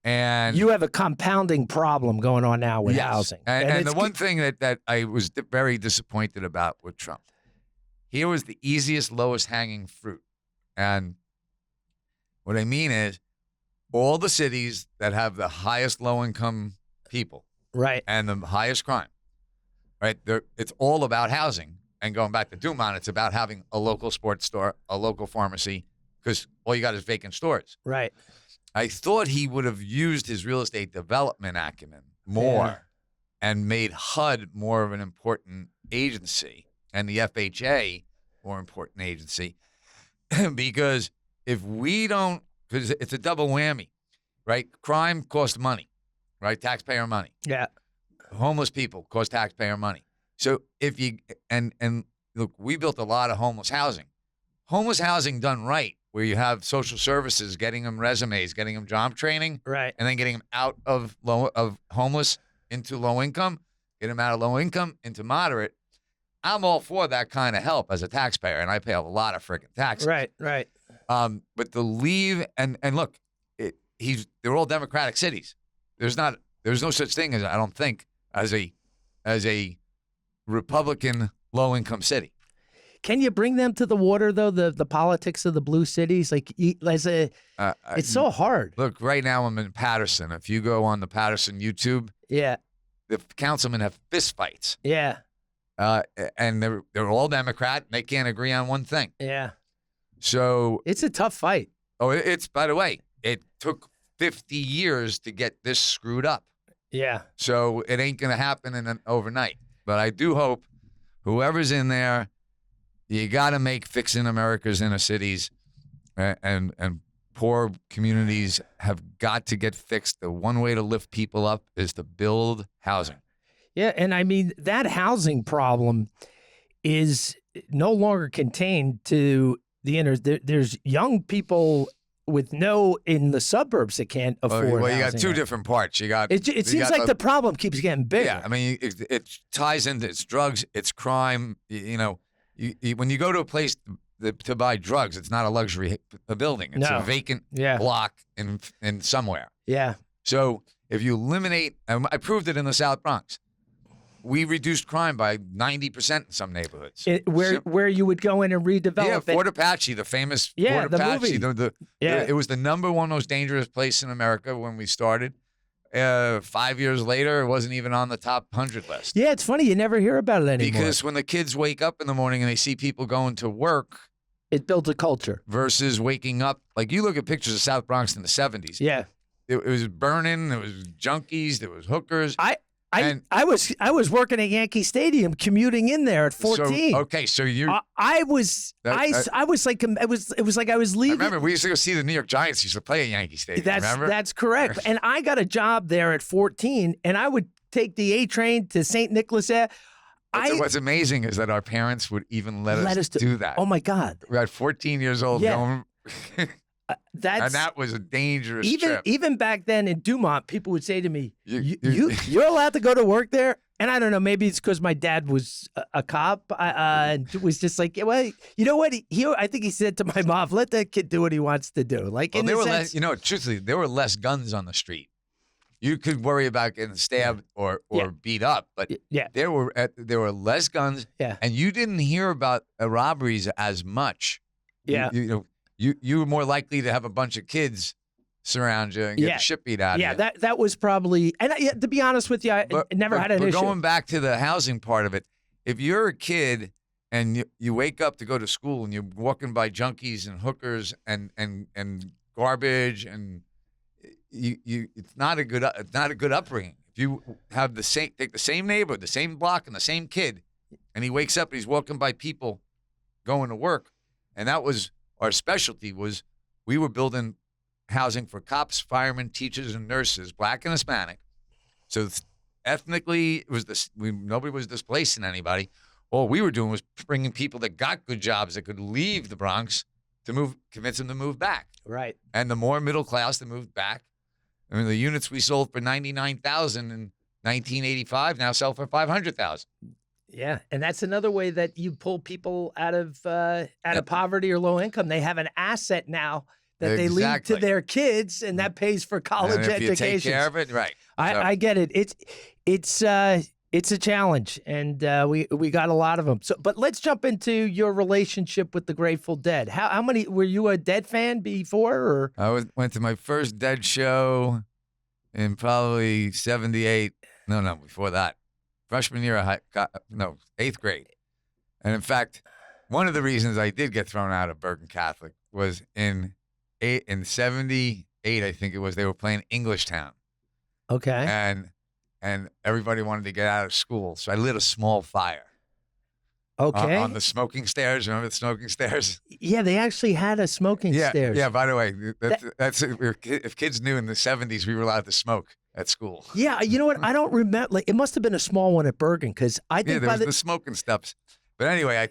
And you have a compounding problem going on now with housing. And the one thing that I was very disappointed about with Trump, here was the easiest, lowest hanging fruit. And what I mean is all the cities that have the highest low income people, right, and the highest crime, right? It's all about housing. And going back to Dumont, it's about having a local sports store, a local pharmacy, because all you got is vacant stores. Right. I thought he would have used his real estate development acumen more and made HUD more of an important agency and the FHA more important agency. Because if we don't, because it's a double whammy, right? Crime costs money, right? Taxpayer money. Yeah. Homeless people cost taxpayer money. So if you, and look, we built a lot of homeless housing. Homeless housing done right, where you have social services getting them resumes, getting them job training, right, and then getting them out of homeless into low income, get them out of low income into moderate. I'm all for that kind of help as a taxpayer, and I pay a lot of freaking taxes. Right, right. But to leave and look, they're all Democratic cities. There's no such thing as, I don't think, as a Republican low income city. Can you bring them to the water, though, the politics of the blue cities? Like, it's so hard. Look, right now I'm in Paterson. If you go on the Paterson YouTube, yeah, the councilmen have fistfights. Yeah. And they're all Democrat. And they can't agree on one thing. Yeah. So it's a tough fight. Oh, it's, by the way, it took 50 years to get this screwed up. Yeah. So it ain't going to happen overnight. But I do hope whoever's in there, you got to make fixing America's inner cities and poor communities have got to get fixed. The one way to lift people up is to build housing. Yeah, and I mean, that housing problem is no longer contained to the inner. There's young people in the suburbs that can't afford. Well, you got two different parts. You got. It seems like the problem keeps getting bigger. Yeah, I mean, it ties into it's drugs, it's crime. When you go to a place to buy drugs, it's not a luxury building. It's a vacant block in somewhere. Yeah. So if you eliminate, I proved it in the South Bronx. We reduced crime by 90% in some neighborhoods. Where you would go in and redevelop Fort Apache, the famous Fort Apache. It was the number one most dangerous place in America when we started. 5 years later, it wasn't even on the top 100 list. Yeah, it's funny. You never hear about it anymore. Because when the kids wake up in the morning and they see people going to work. It builds a culture. Versus waking up. Like you look at pictures of South Bronx in the 70s. Yeah. It was burning. There was junkies. There was hookers. I was working at Yankee Stadium, commuting in there at 14. So you're. I was like it was like I was leaving. I remember we used to go see the New York Giants used to play at Yankee Stadium. That's correct. And I got a job there at 14, and I would take the A train to St. Nicholas. What's amazing is that our parents would even let us do that. Oh my God! We're at 14 years old. Yeah. Going, and that was a dangerous trip. Even back then in Dumont, people would say to me, "You're allowed to go to work there." And I don't know, maybe it's because my dad was a cop. It was just like, well, you know what? I think he said to my mom, "Let that kid do what he wants to do." Like, truthfully, there were less guns on the street. You could worry about getting stabbed or beat up, but there were less guns. Yeah. And you didn't hear about robberies as much. Yeah. You were more likely to have a bunch of kids surround you and get the shit beat out of you. Yeah, that was probably, and to be honest with you, I never had an issue. But going back to the housing part of it, if you're a kid and you wake up to go to school and you're walking by junkies and hookers and garbage and it's not a good upbringing. If you have take the same neighborhood, the same block, and the same kid, and he wakes up and he's walking by people going to work, and that was our specialty was we were building housing for cops, firemen, teachers, and nurses, black and Hispanic. So ethnically, it was nobody was displacing anybody. All we were doing was bringing people that got good jobs that could leave the Bronx to convince them to move back. Right. And the more middle class that moved back, I mean, the units we sold for $99,000 in 1985 now sell for $500,000. Yeah, and that's another way that you pull people out of poverty or low income. They have an asset now that they leave to their kids, and that pays for college and if education. you take care of it, right? I get it. It's a challenge, and we got a lot of them. So, but let's jump into your relationship with the Grateful Dead. How many were you a Dead fan before? Or I went to my first Dead show in probably '78. No, before that. Freshman year of 8th grade. And in fact, one of the reasons I did get thrown out of Bergen Catholic was in '78, I think it was, they were playing Englishtown. Okay. And everybody wanted to get out of school. So I lit a small fire. Okay. On the smoking stairs. Remember the smoking stairs? Yeah, they actually had a smoking stairs. Yeah, by the way, that's if kids knew in the '70s we were allowed to smoke at school. Yeah, you know what? I don't remember. Like, it must have been a small one at Bergen, because I think there was the smoking steps. But anyway,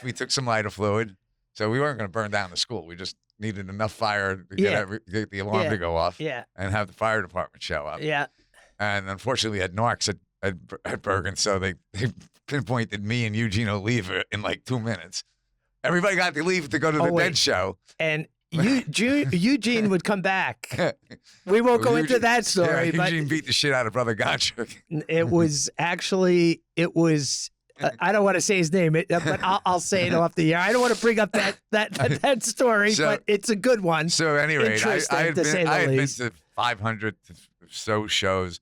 we took some lighter fluid, so we weren't going to burn down the school. We just needed enough fire to get the alarm to go off. Yeah. And have the fire department show up. Yeah. And unfortunately, we had narcs at Bergen, so they pinpointed me and Eugene Oliva in like 2 minutes. Everybody got to leave to go to the Dead show. And Eugene would come back. We won't go into that story. Yeah, Eugene beat the shit out of Brother Gonchuk. It was I don't want to say his name, but I'll say it off the air. I don't want to bring up that story, but it's a good one. So at any rate, I had been to 500 or so shows.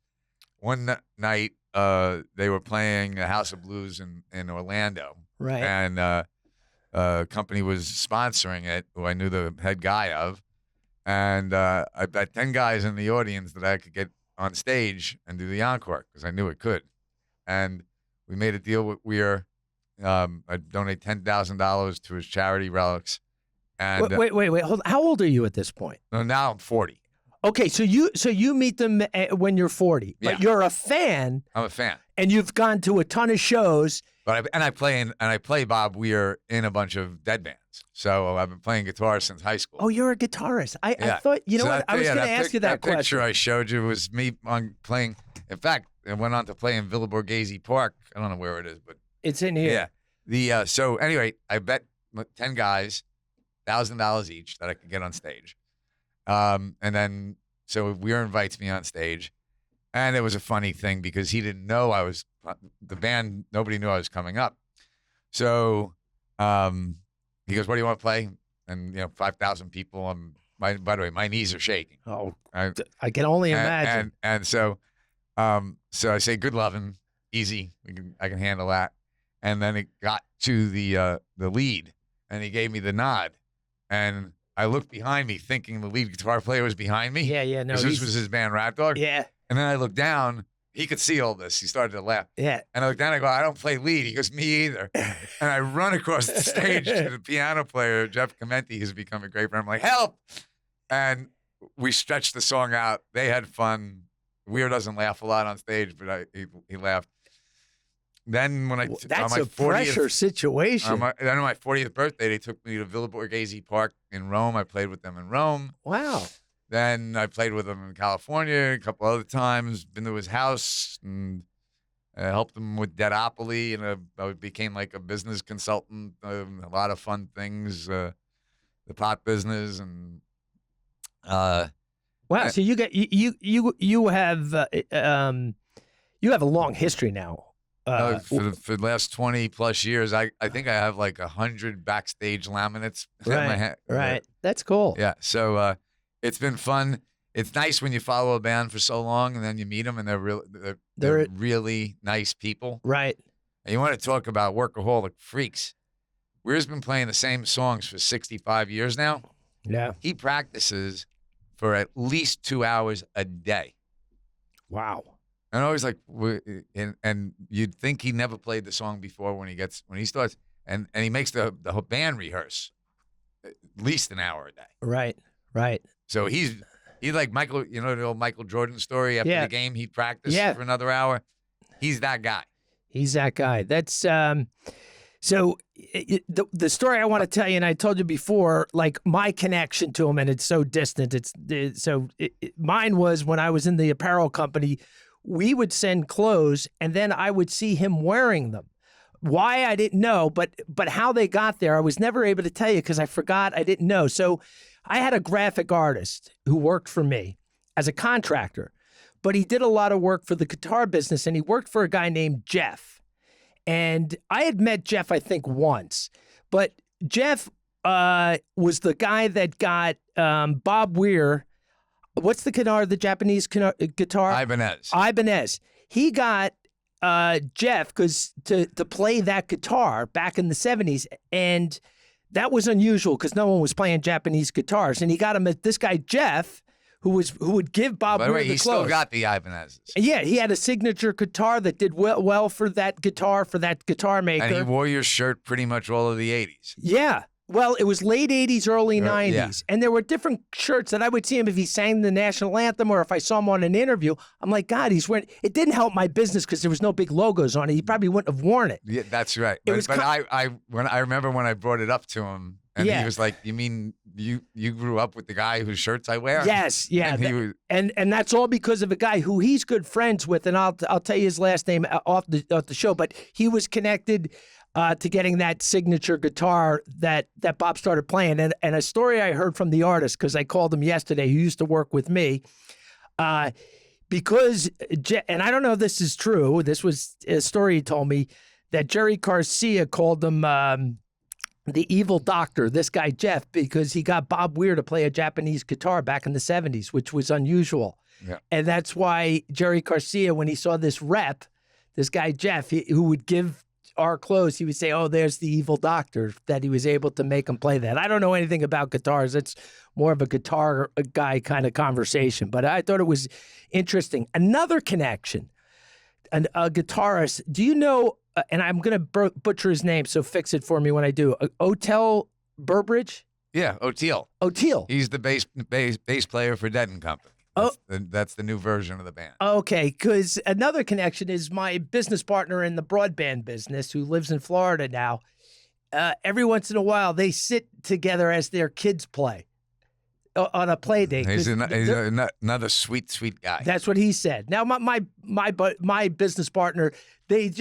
One night, they were playing a House of Blues in Orlando. Right. And a company was sponsoring it, who I knew the head guy of. And I bet 10 guys in the audience that I could get on stage and do the encore, because I knew it could. And we made a deal with Wier. I'd donate $10,000 to his charity relics. And wait. Hold on. How old are you at this point? Now I'm 40. Okay, so you meet them when you're 40, but you're a fan. I'm a fan, and you've gone to a ton of shows. But I play Bob Wier in a bunch of Dead bands. So I've been playing guitar since high school. Oh, you're a guitarist. I thought, you know what? I was going to ask you that question. That picture I showed you was me playing. In fact, I went on to play in Villa Borghese Park. I don't know where it is, but it's in here. Yeah. So anyway, I bet 10 guys $1,000 each that I could get on stage. And then so Wier invites me on stage, and it was a funny thing because he didn't know the band. Nobody knew I was coming up. So he goes, "What do you want to play?" And 5,000 people. By the way, my knees are shaking. Oh, I can only imagine. And so I say, "Good lovin', easy. I can handle that." And then it got to the lead, and he gave me the nod, and I looked behind me thinking the lead guitar player was behind me. Yeah, no. This was his band, Rat Dog. Yeah. And then I looked down. He could see all this. He started to laugh. Yeah. And I looked down. I go, "I don't play lead." He goes, "Me either." And I run across the stage to the piano player, Jeff Clementi, who's become a great friend. I'm like, "Help!" And we stretched the song out. They had fun. Wier doesn't laugh a lot on stage, but he laughed. Then when that's on my 40th, pressure situation. Then on my 40th birthday, they took me to Villa Borghese Park in Rome. I played with them in Rome. Wow. Then I played with him in California a couple other times. Been to his house and helped him with Deadopoly, and I became like a business consultant. A lot of fun things, the pot business, and wow. So you have a long history now. For the last 20 plus years, I think I have like 100 backstage laminates. Right. That's cool. Yeah. So it's been fun. It's nice when you follow a band for so long and then you meet them and they're really nice people. Right. And you want to talk about workaholic freaks. Wier's been playing the same songs for 65 years now. Yeah. He practices for at least 2 hours a day. Wow. And I was like, and you'd think he never played the song before when he starts, and he makes the whole band rehearse. at least an hour a day. Right. Right. So he's like Michael, you know the old Michael Jordan story. After Yeah. the game, he'd practice Yeah. for another hour. He's that guy. He's that guy. That's so the story I want to tell you, and I told you before, like my connection to him, and it's so distant. Mine was when I was in the apparel company. We would send clothes, and then I would see him wearing them. Why, I didn't know, but how they got there, I was never able to tell you because I forgot. I didn't know. So I had a graphic artist who worked for me as a contractor, but he did a lot of work for the guitar business, and he worked for a guy named Jeff. And I had met Jeff, I think, once, but Jeff was the guy that got Bob Wier. What's the guitar, the Japanese guitar? Ibanez. He got Jeff to play that guitar back in the 70s, and that was unusual because no one was playing Japanese guitars. And he got him this guy Jeff, who would give Bob Wier the clothes. By the way, he still got the Ibanez's. Yeah, he had a signature guitar that did well for that guitar maker. And he wore your shirt pretty much all of the 80s. Yeah. Well, it was late 80s, early 90s. Yeah. And there were different shirts that I would see him if he sang the national anthem or if I saw him on an interview. I'm like, God, he's wearing it. Didn't help my business because there was no big logos on it. He probably wouldn't have worn it. Yeah, that's right. I remember when I brought it up to him, and he was like, "You mean you grew up with the guy whose shirts I wear?" Yes, yeah. And that's all because of a guy who he's good friends with, and I'll tell you his last name off the show, but he was connected to getting that signature guitar that Bob started playing. And a story I heard from the artist, because I called him yesterday, who used to work with me, because, and I don't know if this is true, this was a story he told me, that Jerry Garcia called him the evil doctor, this guy Jeff, because he got Bob Wier to play a Japanese guitar back in the 70s, which was unusual. Yeah. And that's why Jerry Garcia, when he saw this rep, this guy Jeff, who would give our clothes, he would say, "Oh, there's the evil doctor," that he was able to make him play that. I don't know anything about guitars. It's more of a guitar guy kind of conversation, but I thought it was interesting. Another connection, a guitarist. Do you know, and I'm going to butcher his name, so fix it for me when I do, Otel Burbridge? Yeah, Oteil. He's the bass player for Dead & Company. That's the new version of the band. Okay, because another connection is my business partner in the broadband business who lives in Florida now. Every once in a while, they sit together as their kids play on a play date. He's another sweet, sweet guy. That's what he said. Now, my business partner, they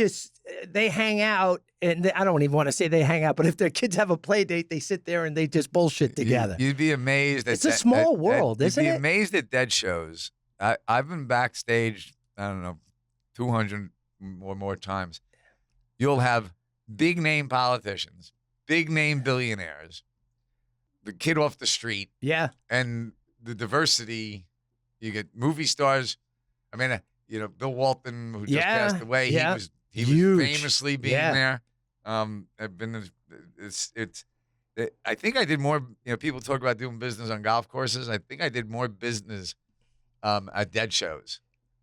hang out, and I don't even want to say they hang out, but if their kids have a play date, they sit there and they just bullshit together. You'd be amazed. It's a small world, isn't it? You'd be amazed at dead shows. I've been backstage, I don't know, 200 or more times. You'll have big name politicians, big name billionaires, the kid off the street. Yeah. And the diversity, you get movie stars. I mean, Bill Walton, who just passed away, he was famously being there. I've been, I think I did more, people talk about doing business on golf courses. I think I did more business at dead shows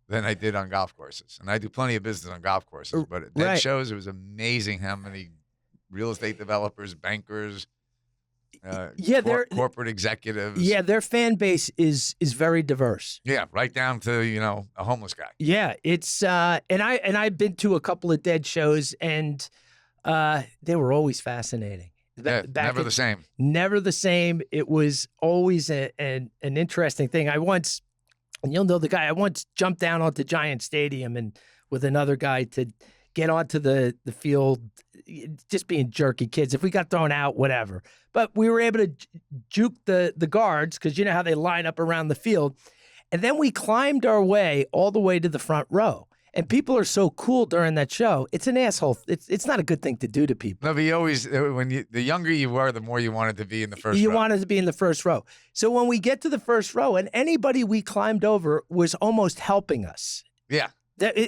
than I did on golf courses. And I do plenty of business on golf courses, but at dead shows, it was amazing how many real estate developers, bankers, corporate executives. Yeah, their fan base is very diverse. Yeah, right down to, a homeless guy. Yeah, it's and I've been to a couple of dead shows, and they were always fascinating. Never the same. Never the same. It was always an interesting thing. And you'll know the guy, I once jumped down onto Giant Stadium and with another guy to get onto the field, just being jerky kids. If we got thrown out, whatever. But we were able to juke the guards, because you know how they line up around the field. And then we climbed our way all the way to the front row. And people are so cool during that show. It's an asshole. It's not a good thing to do to people. No, but you always, the younger you were, the more you wanted to be in the first row. You wanted to be in the first row. So when we get to the first row, and anybody we climbed over was almost helping us. Yeah.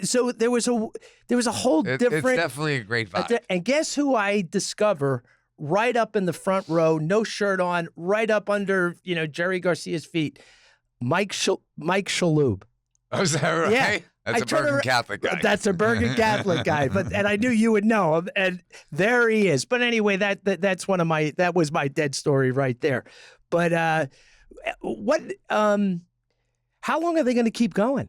So there was a whole different. It's definitely a great vibe. And guess who I discover right up in the front row, no shirt on, right up under Jerry Garcia's feet, Mike Shalhoub. Oh, is that right? Yeah. That's a Bergen Catholic guy. That's a Bergen Catholic guy. And I knew you would know him. And there he is. But anyway, that was my dead story right there. But how long are they going to keep going?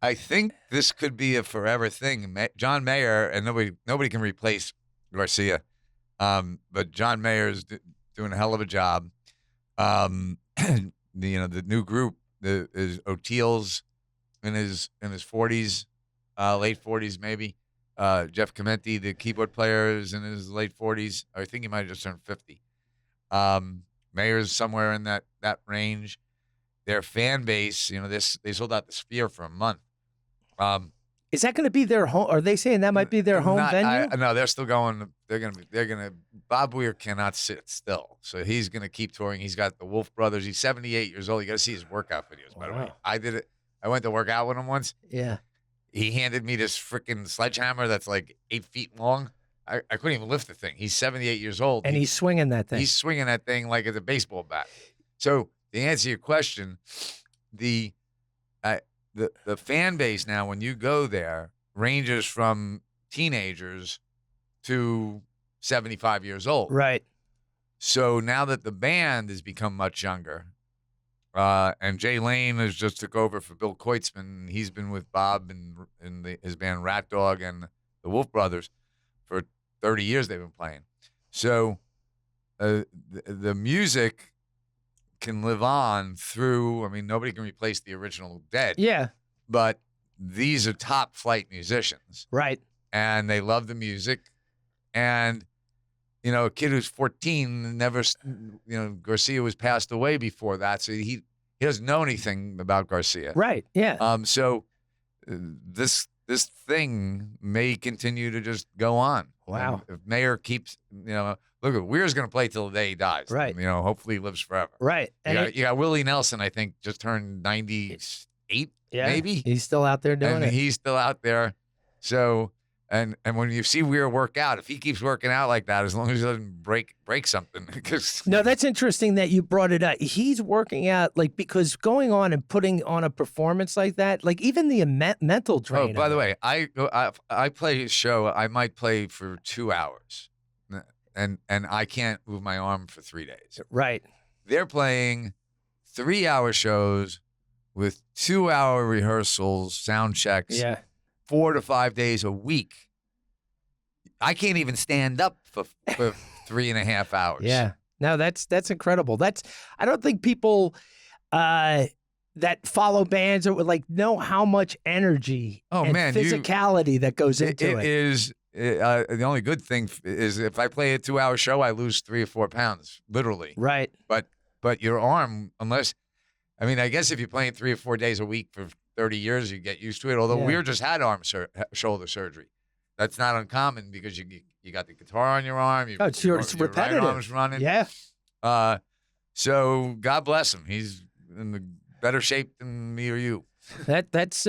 I think this could be a forever thing. John Mayer, and nobody can replace Garcia, but John Mayer's doing a hell of a job. The new group is O'Teal's in his 40s, late 40s maybe. Jeff Clementi, the keyboard player, is in his late 40s. I think he might have just turned 50. Mayer's somewhere in that range. Their fan base, they sold out the Sphere for a month. Is that going to be their home? Are they saying that might be their home venue? No, they're still going. They're going to. Bob Wier cannot sit still, so he's going to keep touring. He's got the Wolf Brothers. He's 78 years old. You got to see his workout videos. By the way, I did it. I went to work out with him once. Yeah. He handed me this freaking sledgehammer that's like 8 feet long. I couldn't even lift the thing. He's 78 years old, and he's swinging that thing. He's swinging that thing like it's a baseball bat. So to answer your question, the fan base now, when you go there, ranges from teenagers to 75 years old. Right. So now that the band has become much younger, and Jay Lane has just took over for Bill Koitzman. He's been with Bob and his band Rat Dog and the Wolf Brothers for 30 years. They've been playing. So the music can live on through. I mean, nobody can replace the original Dead. Yeah. But these are top flight musicians. Right. And they love the music. And, a kid who's 14 never, Garcia was passed away before that. So he doesn't know anything about Garcia. Right. Yeah. So this thing may continue to just go on. Wow. And if Mayer keeps, look, Weir's going to play till the day he dies. Right. Hopefully he lives forever. Right. And you got Willie Nelson, I think, just turned 98, maybe. He's still out there doing it. He's still out there. So, and when you see Weir work out, if he keeps working out like that, as long as he doesn't break something. No, that's interesting that you brought it up. He's working out, because going on and putting on a performance like that, even the mental drain. Oh, by the way, I play a show. I might play for 2 hours, and I can't move my arm for 3 days. Right. They're playing 3-hour shows with 2-hour rehearsals, sound checks. Yeah. 4 to 5 days a week. I can't even stand up for 3.5 hours. Yeah. No, that's incredible. I don't think people that follow bands or know how much energy and physicality that goes into it. It is the only good thing is if I play a 2-hour show, I lose 3 or 4 pounds, literally. Right. But your arm, I guess if you're playing 3 or 4 days a week for 30 years, you get used to it. Although Weir just had shoulder surgery. That's not uncommon because you got the guitar on your arm. It's repetitive. Right arm's running. Yeah. So God bless him. He's in the better shape than me or you. That's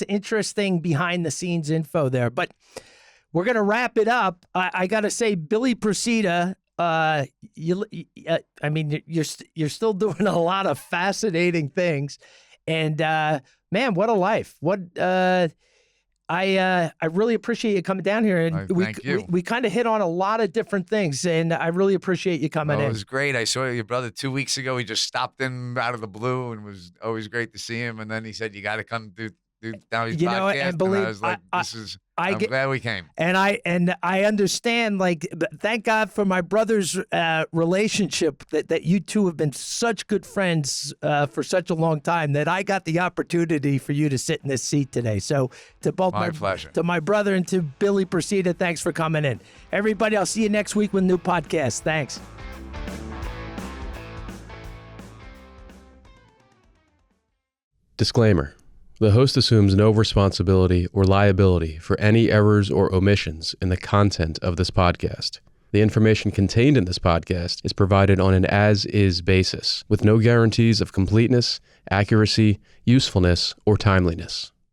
interesting behind the scenes info there. But we're gonna wrap it up. I gotta say, Billy Procida. You're still doing a lot of fascinating things, and man, what a life! I really appreciate you coming down here, and we kind of hit on a lot of different things, and I really appreciate you coming in. It was great. I saw your brother 2 weeks ago. He just stopped in out of the blue, and it was always great to see him. And then he said, "You got to come do Downey's podcast." And believe, and I was like, I'm glad we came. And I understand, thank God for my brother's relationship that you two have been such good friends for such a long time that I got the opportunity for you to sit in this seat today. So to both my pleasure. To my brother and to Billy Procida, thanks for coming in. Everybody, I'll see you next week with a new podcast. Thanks. Disclaimer. The host assumes no responsibility or liability for any errors or omissions in the content of this podcast. The information contained in this podcast is provided on an as-is basis, with no guarantees of completeness, accuracy, usefulness, or timeliness.